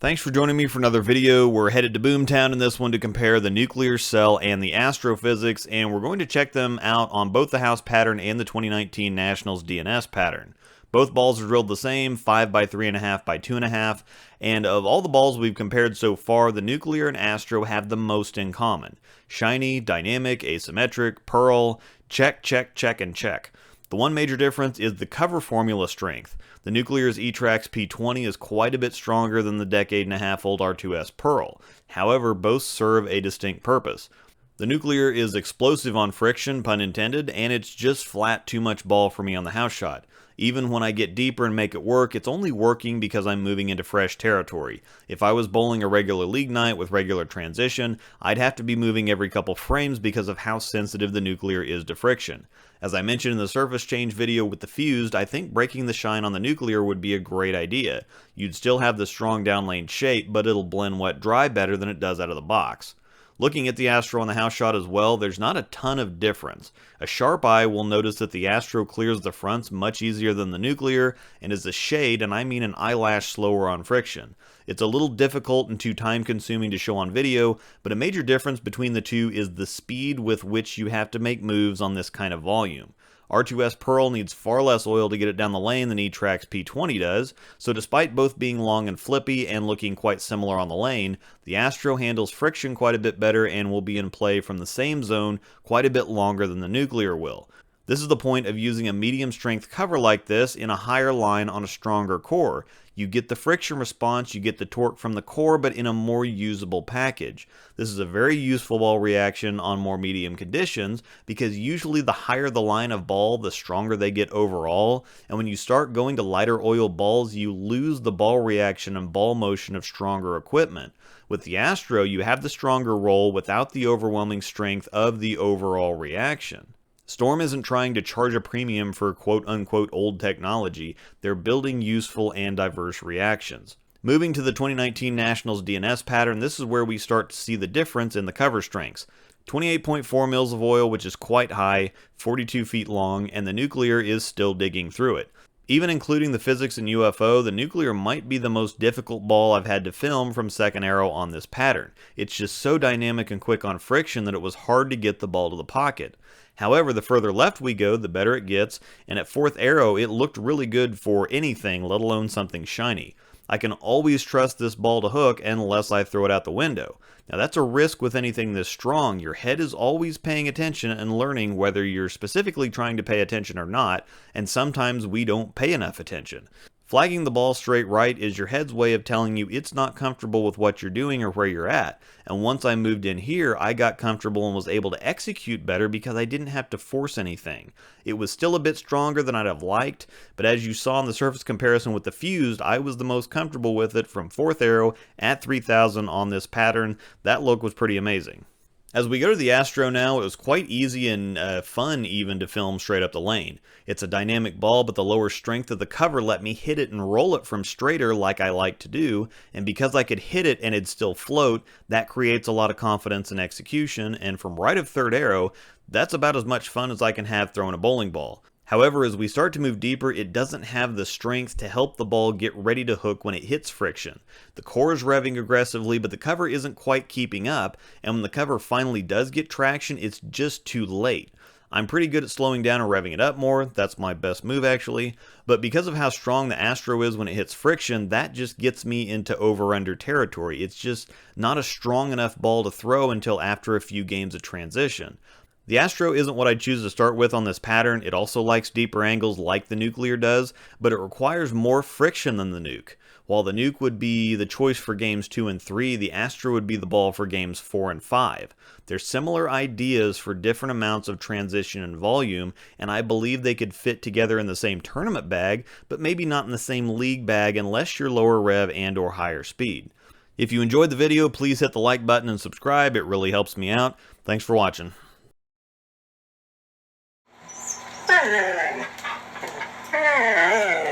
Thanks for joining me for another video. We're headed to Boomtown in this one to compare the Nuclear Cell and the Astro PhysiX, and we're going to check them out on both the house pattern and the 2019 Nationals DNS pattern. Both balls are drilled the same, 5 by 3.5 by 2.5, and of all the balls we've compared so far, the Nuclear and Astro have the most in common. Shiny, dynamic, asymmetric, pearl, check, check, check, and check. The one major difference is the cover formula strength. The Nuclear's E-Trax P20 is quite a bit stronger than the decade-and-a-half-old R2S Pearl. However, both serve a distinct purpose. The Nuclear is explosive on friction, pun intended, and it's just flat too much ball for me on the house shot. Even when I get deeper and make it work, it's only working because I'm moving into fresh territory. If I was bowling a regular league night with regular transition, I'd have to be moving every couple frames because of how sensitive the Nuclear is to friction. As I mentioned in the surface change video with the fused, I think breaking the shine on the Nuclear would be a great idea. You'd still have the strong downlane shape, but it'll blend wet dry better than it does out of the box. Looking at the Astro on the house shot as well, there's not a ton of difference. A sharp eye will notice that the Astro clears the fronts much easier than the Nuclear, and is a shade, and I mean an eyelash slower on friction. It's a little difficult and too time consuming to show on video, but a major difference between the two is the speed with which you have to make moves on this kind of volume. R2S Pearl needs far less oil to get it down the lane than E-Trax P20 does, so despite both being long and flippy and looking quite similar on the lane, the Astro handles friction quite a bit better and will be in play from the same zone quite a bit longer than the Nuclear will. This is the point of using a medium strength cover like this in a higher line on a stronger core. You get the friction response, you get the torque from the core, but in a more usable package. This is a very useful ball reaction on more medium conditions because usually the higher the line of ball, the stronger they get overall, and when you start going to lighter oil balls, you lose the ball reaction and ball motion of stronger equipment. With the Astro, you have the stronger roll without the overwhelming strength of the overall reaction. Storm isn't trying to charge a premium for quote-unquote old technology, they're building useful and diverse reactions. Moving to the 2019 Nationals DNS pattern, this is where we start to see the difference in the cover strengths. 28.4 mils of oil, which is quite high, 42 feet long, and the Nuclear is still digging through it. Even including the PhysiX and UFO, the Nuclear might be the most difficult ball I've had to film from second arrow on this pattern. It's just so dynamic and quick on friction that it was hard to get the ball to the pocket. However, the further left we go, the better it gets, and at fourth arrow, it looked really good for anything, let alone something shiny. I can always trust this ball to hook unless I throw it out the window. Now that's a risk with anything this strong. Your head is always paying attention and learning whether you're specifically trying to pay attention or not, and sometimes we don't pay enough attention. Flagging the ball straight right is your head's way of telling you it's not comfortable with what you're doing or where you're at. And once I moved in here, I got comfortable and was able to execute better because I didn't have to force anything. It was still a bit stronger than I'd have liked, but as you saw in the surface comparison with the fused, I was the most comfortable with it from fourth arrow at 3000 on this pattern. That look was pretty amazing. As we go to the Astro now, it was quite easy and fun even to film straight up the lane. It's a dynamic ball, but the lower strength of the cover let me hit it and roll it from straighter like I like to do, and because I could hit it and it'd still float, that creates a lot of confidence in execution, and from right of third arrow, that's about as much fun as I can have throwing a bowling ball. However, as we start to move deeper, it doesn't have the strength to help the ball get ready to hook when it hits friction. The core is revving aggressively, but the cover isn't quite keeping up, and when the cover finally does get traction, it's just too late. I'm pretty good at slowing down and revving it up more, that's my best move actually, but because of how strong the Astro is when it hits friction, that just gets me into over-under territory. It's just not a strong enough ball to throw until after a few games of transition. The Astro isn't what I'd choose to start with on this pattern. It also likes deeper angles like the Nuclear does, but it requires more friction than the Nuke. While the Nuke would be the choice for games 2 and 3, the Astro would be the ball for games 4 and 5. They're similar ideas for different amounts of transition and volume, and I believe they could fit together in the same tournament bag, but maybe not in the same league bag unless you're lower rev and or higher speed. If you enjoyed the video, please hit the like button and subscribe. It really helps me out. Thanks for watching. Oh,